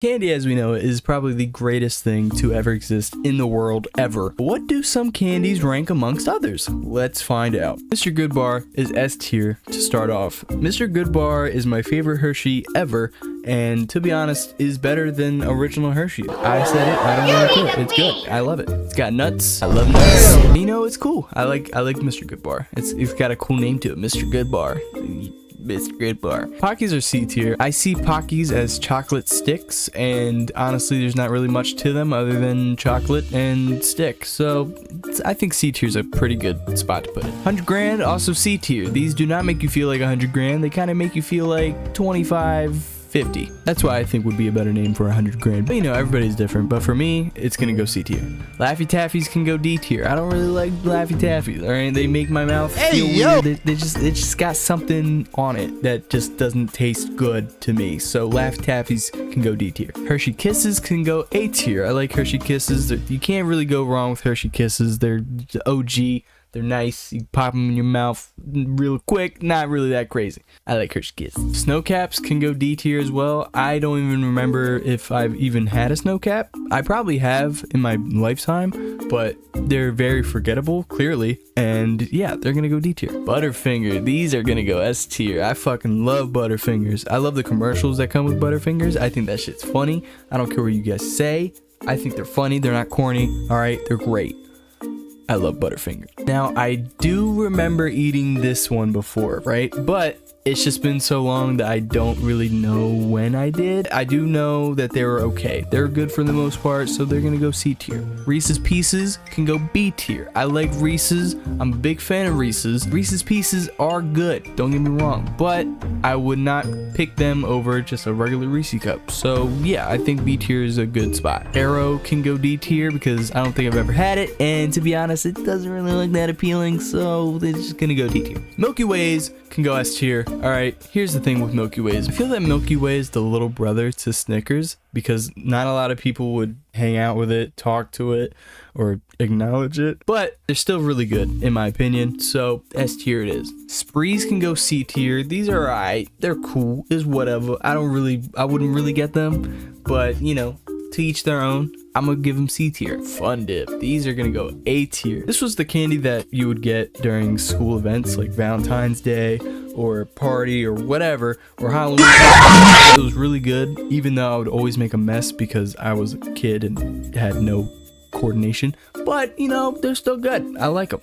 Candy, as we know, is probably the greatest thing to ever exist in the world ever. What do some candies rank amongst others? Let's find out. Mr. Goodbar is S tier to start off. Mr. Goodbar is my favorite Hershey ever, and to be honest, is better than original Hershey. I said it, I don't really care. It's good. I love it. It's got nuts. I love nuts. You know, it's cool. I like Mr. Goodbar. It's got a cool name to it. Mr. Goodbar. Mr. Goodbar. Pockies are C tier. I see Pockies as chocolate sticks, and honestly, there's not really much to them other than chocolate and stick. So I think C tier is a pretty good spot to put it. 100 grand, also C tier. These do not make you feel like 100 grand. They kind of make you feel like 25, 50. That's why I think would be a better name for 100 grand. But you know, everybody's different. But for me, it's gonna go C tier. Laffy Taffies can go D tier. I don't really like Laffy Taffies. Alright, they make my mouth feel weird. They just got something on it that just doesn't taste good to me. So Laffy Taffies can go D tier. Hershey Kisses can go A tier. I like Hershey Kisses. You can't really go wrong with Hershey Kisses. They're OG. They're nice. You pop them in your mouth real quick. Not really that crazy. I like Hershey Kisses. Snow Caps can go D tier as well. I don't even remember if I've even had a snow cap. I probably have in my lifetime, but they're very forgettable, clearly. And yeah, they're gonna go D tier. Butterfinger. These are gonna go S tier. I fucking love Butterfingers. I love the commercials that come with Butterfingers. I think that shit's funny. I don't care what you guys say. I think they're funny. They're not corny. All right, they're great. I love Butterfingers. Now, I do remember eating this one before, right? But it's just been so long that I don't really know when I did. I do know that they were okay. They're good for the most part, so they're gonna go C tier. Reese's Pieces can go B tier. I like Reese's. I'm a big fan of Reese's. Reese's Pieces are good, don't get me wrong, but I would not pick them over just a regular Reese's cup. So yeah, I think B tier is a good spot. Arrow can go D tier because I don't think I've ever had it, and to be honest, it doesn't really look that appealing, so they're just gonna go D tier. Milky Ways can go S tier. Alright, here's the thing with Milky Ways. I feel that Milky Way is the little brother to Snickers because not a lot of people would hang out with it, talk to it, or acknowledge it, but they're still really good in my opinion, so S tier it is. Sprees can go C tier. These are alright. They're cool. Is whatever. I wouldn't really get them, but you know, to each their own. I'm gonna give them C tier. Fun Dip. These are gonna go A tier. This was the candy that you would get during school events like Valentine's Day or a party or whatever, or Halloween. It was really good, even though I would always make a mess because I was a kid and had no coordination, but you know, they're still good. I like them.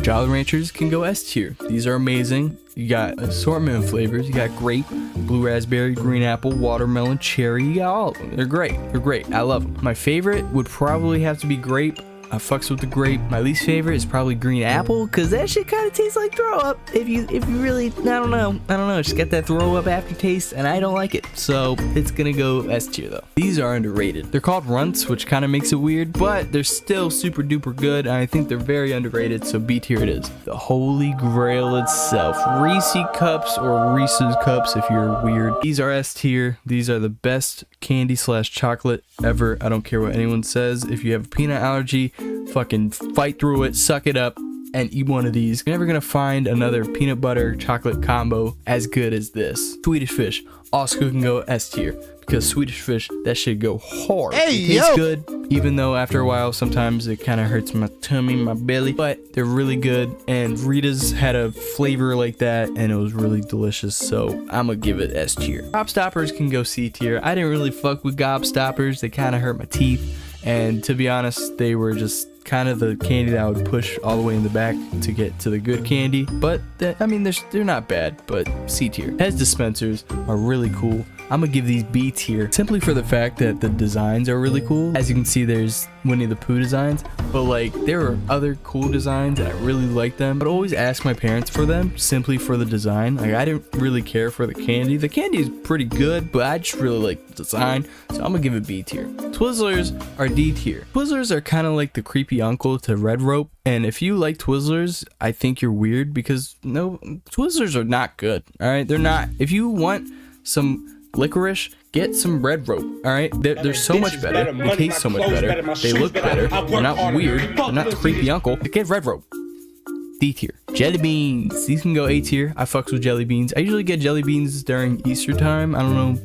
Jolly Ranchers can go S tier. These are amazing. You got assortment of flavors. You got grape, blue raspberry, green apple, watermelon, cherry. You got all of them. They're great. I love them. My favorite would probably have to be grape. I fucks with the grape. My least favorite is probably green apple because that shit kind of tastes like throw up. If you really, I don't know. It's got that throw up aftertaste, and I don't like it. So it's gonna go S tier though. These are underrated. They're called runts, which kind of makes it weird, but they're still super duper good, and I think they're very underrated. So B tier it is. The Holy Grail itself, Reese's Cups or Reese's Cups if you're weird. These are S tier. These are the best candy / chocolate ever. I don't care what anyone says. If you have a peanut allergy, fucking fight through it, suck it up, and eat one of these. You're never gonna find another peanut butter chocolate combo as good as this. Swedish Fish also can go S tier because Swedish Fish, that shit go hard. It tastes good, even though after a while sometimes it kind of hurts my tummy, my belly, but they're really good. And Rita's had a flavor like that and it was really delicious, so I'm gonna give it S tier. Gobstoppers can go C tier. I didn't really fuck with Gobstoppers. They kind of hurt my teeth, and to be honest, they were just kind of the candy that I would push all the way in the back to get to the good candy. But I mean, they're not bad, but C tier. Pez dispensers are really cool. I'm gonna give these B tier simply for the fact that the designs are really cool. As you can see, there's Winnie the Pooh designs, but like there are other cool designs and I really like them, but always ask my parents for them simply for the design. Like I didn't really care for the candy. The candy is pretty good, but I just really like the design, so I'm gonna give it B tier. Twizzlers are D tier. Twizzlers are kind of like the creepy uncle to Red Rope, and if you like Twizzlers, I think you're weird because no, Twizzlers are not good. All right, they're not. If you want some licorice, get some Red Rope. All right, they're so much better. They taste so much better. They look better. They're not weird. They're not the creepy uncle. Get Red Rope. D tier. Jelly beans. These can go A tier. I fucks with jelly beans. I usually get jelly beans during Easter time. I don't know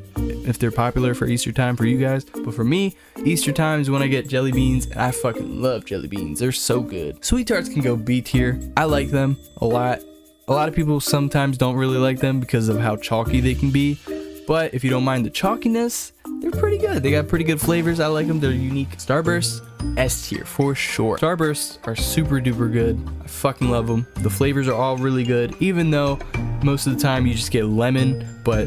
if they're popular for Easter time for you guys, but for me, Easter time is when I get jelly beans, and I fucking love jelly beans. They're so good. Sweet tarts can go B tier. I like them a lot. A lot of people sometimes don't really like them because of how chalky they can be, but if you don't mind the chalkiness, they're pretty good. They got pretty good flavors. I like them. They're unique. Starburst, S tier for sure. Starbursts are super duper good. I fucking love them. The flavors are all really good, even though most of the time you just get lemon, but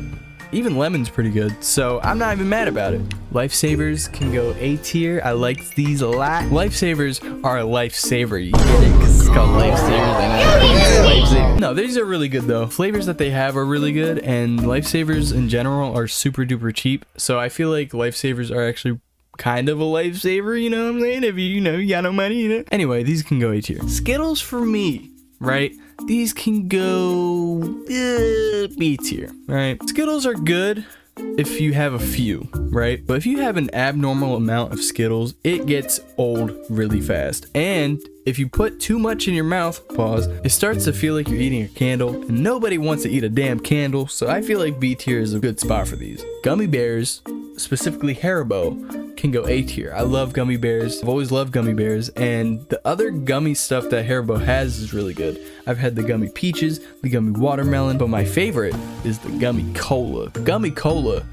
even lemon's pretty good, so I'm not even mad about it. Lifesavers can go A tier. I like these a lot. Lifesavers are a lifesaver. You get it? Because it's called Lifesavers. And no, these are really good though. Flavors that they have are really good, and Lifesavers in general are super duper cheap. So I feel like Lifesavers are actually kind of a lifesaver, you know what I'm saying? If you got no money, Anyway, these can go A tier. Skittles for me, right? These can go B tier, right? Skittles are good if you have a few, right? But if you have an abnormal amount of Skittles, it gets old really fast. And if you put too much in your mouth, pause, it starts to feel like you're eating a candle, and nobody wants to eat a damn candle, so I feel like B tier is a good spot for these. Gummy bears, specifically Haribo, can go A tier. I love gummy bears. I've always loved gummy bears, and the other gummy stuff that Haribo has is really good. I've had the gummy peaches, the gummy watermelon, but my favorite is the gummy cola. Gummy cola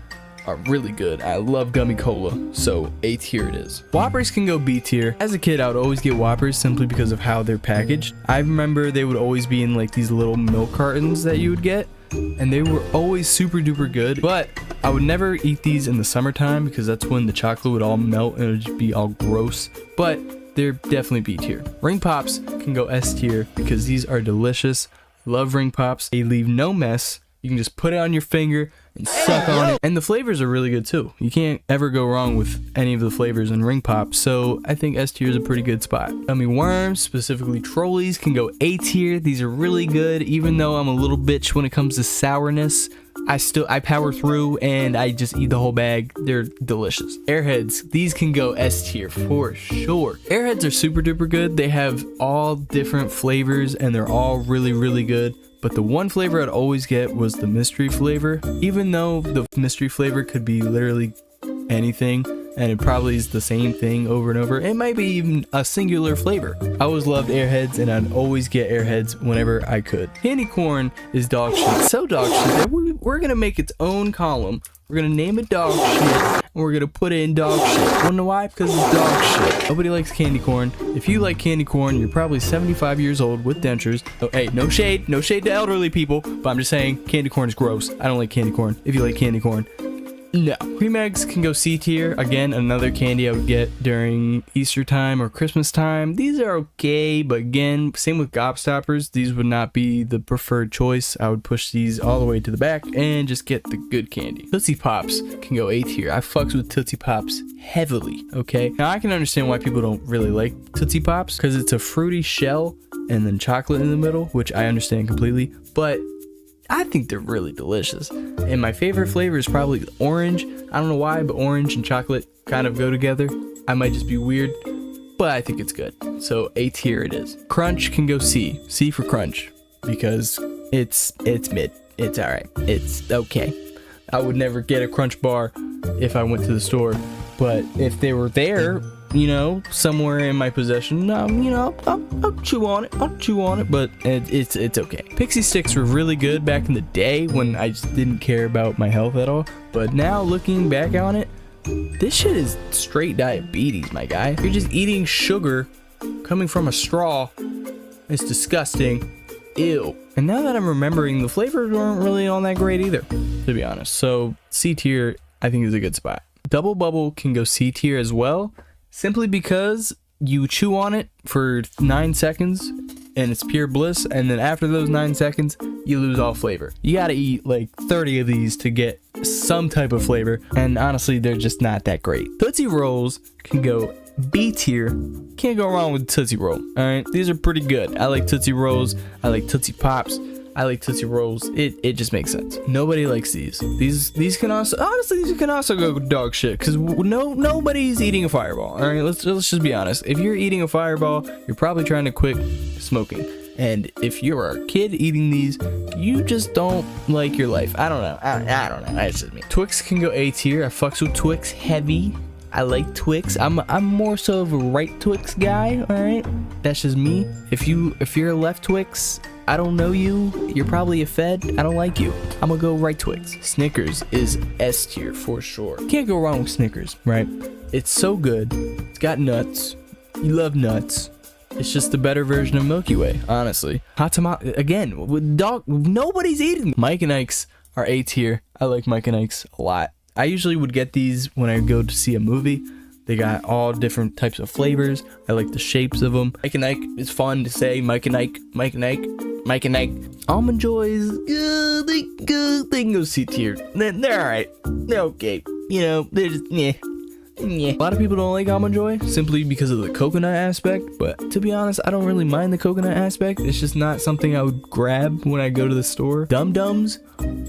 are really good. I love gummy cola, so A tier it is. Whoppers can go B tier. As a kid, I would always get Whoppers simply because of how they're packaged. I remember they would always be in like these little milk cartons that you would get, and they were always super duper good, but I would never eat these in the summertime because that's when the chocolate would all melt and it would just be all gross, but they're definitely B tier. Ring Pops can go S tier because these are delicious. Love Ring Pops. They leave no mess. You can just put it on your finger and suck on it. And the flavors are really good too. You can't ever go wrong with any of the flavors in Ring Pop. So I think S tier is a pretty good spot. Gummy worms, specifically Trolleys, can go A tier. These are really good. Even though I'm a little bitch when it comes to sourness, I power through and I just eat the whole bag. They're delicious. Airheads, these can go S tier for sure. Airheads are super duper good. They have all different flavors and they're all really, really good. But the one flavor I'd always get was the mystery flavor. Even though the mystery flavor could be literally anything, and it probably is the same thing over and over, it might be even a singular flavor. I always loved Airheads, and I'd always get Airheads whenever I could. Candy corn is dog shit. So dog shit that we're gonna make its own column. We're gonna name it dog shit, and we're gonna put it in dog shit. Wanna know why? Because it's dog shit. Nobody likes candy corn. If you like candy corn, you're probably 75 years old with dentures. Oh, hey, no shade to elderly people, but I'm just saying candy corn is gross. I don't like candy corn. If you like candy corn, no. Cream eggs can go C tier. Again, another candy I would get during Easter time or Christmas time. These are okay, but again, same with gobstoppers. These would not be the preferred choice. I would push these all the way to the back and just get the good candy. Tootsie Pops can go A tier. I fucks with Tootsie Pops heavily, okay? Now, I can understand why people don't really like Tootsie Pops because it's a fruity shell and then chocolate in the middle, which I understand completely, but I think they're really delicious. And my favorite flavor is probably orange. I don't know why, but orange and chocolate kind of go together. I might just be weird, but I think it's good. So A tier it is. Crunch can go C. C for Crunch because it's mid. It's all right. It's okay. I would never get a Crunch bar if I went to the store, but if they were there, you know, somewhere in my possession, you know, I'll chew on it. I'll chew on it, but it's okay. Pixie Sticks were really good back in the day when I just didn't care about my health at all. But now looking back on it, this shit is straight diabetes, my guy. You're just eating sugar coming from a straw. It's disgusting. Ew. And now that I'm remembering, the flavors weren't really all that great either, to be honest. So C tier, I think, is a good spot. Double Bubble can go C tier as well. Simply because you chew on it for 9 seconds and it's pure bliss, and then after those 9 seconds, you lose all flavor. You gotta eat like 30 of these to get some type of flavor, and honestly, they're just not that great. Tootsie Rolls can go B tier. Can't go wrong with Tootsie Roll, alright? These are pretty good. I like Tootsie Rolls, I like Tootsie Pops, I like Tootsie Rolls. It just makes sense. Nobody likes these. These can also, honestly, these can also go dog shit because nobody's eating a Fireball. All right, let's just be honest. If you're eating a Fireball, you're probably trying to quit smoking, And if you're a kid eating these, you just don't like your life. I don't know. I don't know. That's just me. Twix can go A tier. I fucks with Twix heavy. I like Twix. I'm more so of a right Twix guy. All right, that's just me. If you're a left Twix, I don't know you. You're probably a Fed. I don't like you. I'm gonna go right Twix. Snickers is S tier for sure. Can't go wrong with Snickers, right? It's so good. It's got nuts. You love nuts. It's just the better version of Milky Way, honestly. Hot tomato again. With dog, nobody's eating them. Mike and Ike's are A tier. I like Mike and Ike's a lot. I usually would get these when I go to see a movie. They got all different types of flavors. I like the shapes of them. Mike and Ike is fun to say. Mike and Ike, Mike and Ike, Mike and Ike. Almond Joys, they can go C tier. They're alright. They're okay. You know, they're just, yeah. A lot of people don't like Almond Joy simply because of the coconut aspect, but to be honest, I don't really mind the coconut aspect. It's just not something I would grab when I go to the store. Dum Dums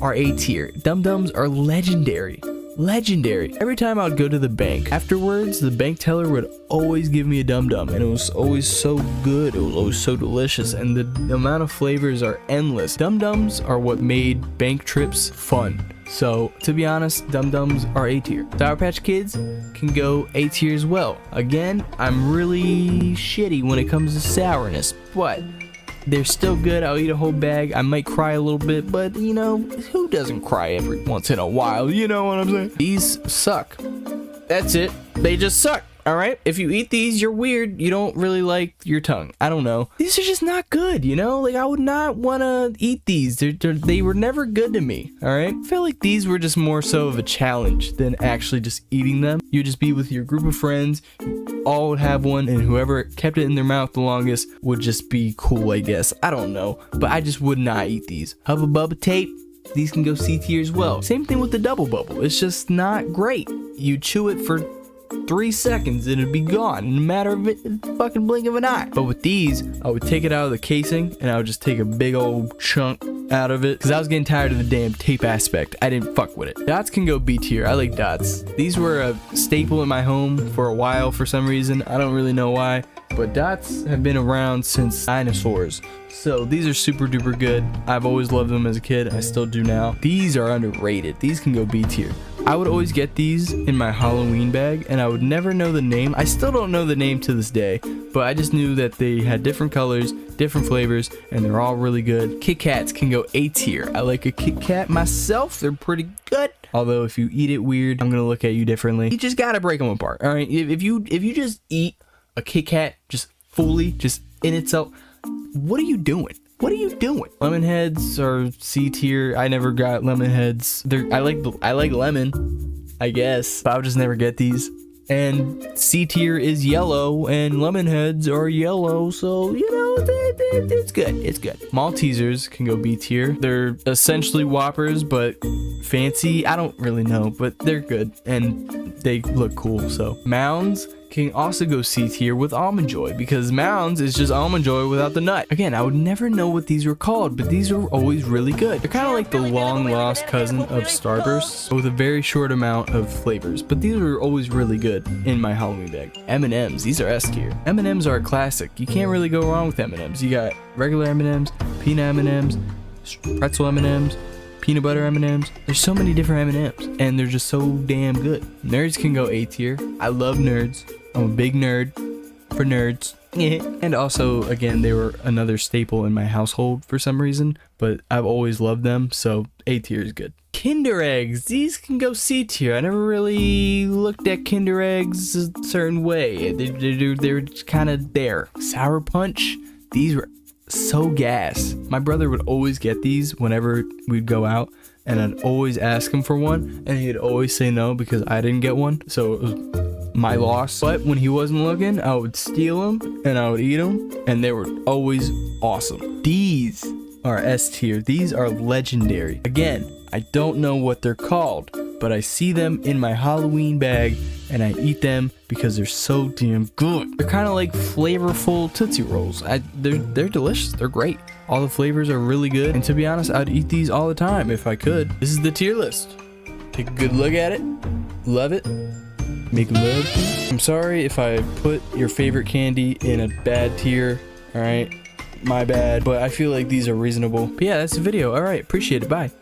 are A tier. Dum Dums are legendary. Legendary. Every time I would go to the bank afterwards, the bank teller would always give me a Dum Dum, and it was always so good. It was always so delicious, and the amount of flavors are endless. Dum Dums are what made bank trips fun. So to be honest, Dum Dums are A tier. Sour Patch Kids can go A tier as well. Again, I'm really shitty when it comes to sourness, but they're still good. I'll eat a whole bag. I might cry a little bit, but you know, who doesn't cry every once in a while? You know what I'm saying? These suck. That's it. They just suck. All right. If you eat these, you're weird. You don't really like your tongue. I don't know. These are just not good. You know, like I would not want to eat these. They were never good to me. All right. I feel like these were just more so of a challenge than actually just eating them. You'd just be with your group of friends. All would have one, and whoever kept it in their mouth the longest would just be cool, I guess. I don't know, but I just would not eat these. Hubba Bubba Tape, these can go C tier as well. Same thing with the Double Bubble. It's just not great. You chew it for 3 seconds and it'd be gone in a matter of a fucking blink of an eye. But with these, I would take it out of the casing and I would just take a big old chunk out of it because I was getting tired of the damn tape aspect. I didn't fuck with it. Dots can go B tier. I like Dots. These were a staple in my home for a while for some reason. I don't really know why, but Dots have been around since dinosaurs. So these are super duper good. I've always loved them as a kid. I still do now. These are underrated. These can go B tier. I would always get these in my Halloween bag and I would never know the name. I still don't know the name to this day, but I just knew that they had different colors, different flavors, and they're all really good. Kit Kats can go A tier. I like a Kit Kat myself. They're pretty good. Although if you eat it weird, I'm gonna look at you differently. You just gotta break them apart. All right. If you just eat a Kit Kat just fully, just in itself, what are you doing? What are you doing? Lemon Heads are C tier. I never got Lemon Heads. I like lemon, I guess, but I would just never get these. And C tier is yellow, and Lemon Heads are yellow, so you know it's good. It's good. Maltesers can go B tier. They're essentially Whoppers, but fancy. I don't really know, but they're good and they look cool. So Mounds can also go C tier with Almond Joy because Mounds is just Almond Joy without the nut. Again, I would never know what these were called, but these are always really good. They're kind of like the long lost cousin of Starbursts with a very short amount of flavors, but these are always really good in my Halloween bag. M&Ms, these are S tier. M&Ms are a classic. You can't really go wrong with M&Ms. You got regular M&Ms, peanut M&Ms, pretzel M&Ms, peanut butter M&Ms. There's so many different M&Ms and they're just so damn good. Nerds can go A tier. I love Nerds. I'm a big nerd for nerds. And also, again, they were another staple in my household for some reason, but I've always loved them, so A tier is good. Kinder Eggs, these can go C tier. I never really looked at Kinder Eggs a certain way. They were just kind of there. Sour Punch, these were so gas. My brother would always get these whenever we'd go out, and I'd always ask him for one, and he'd always say no because I didn't get one, so it was my loss. But when he wasn't looking, I would steal them and I would eat them, and they were always awesome. These are S tier. These are legendary. Again, I don't know what they're called, but I see them in my Halloween bag and I eat them because they're so damn good. They're kind of like flavorful Tootsie Rolls. They're delicious. They're great. All the flavors are really good, and to be honest, I'd eat these all the time if I could. This is the tier list. Take a good look at it. Love it. Make love. I'm sorry if I put your favorite candy in a bad tier. All right, My bad, but I feel like these are reasonable. But yeah, that's the video. All right, appreciate it. Bye.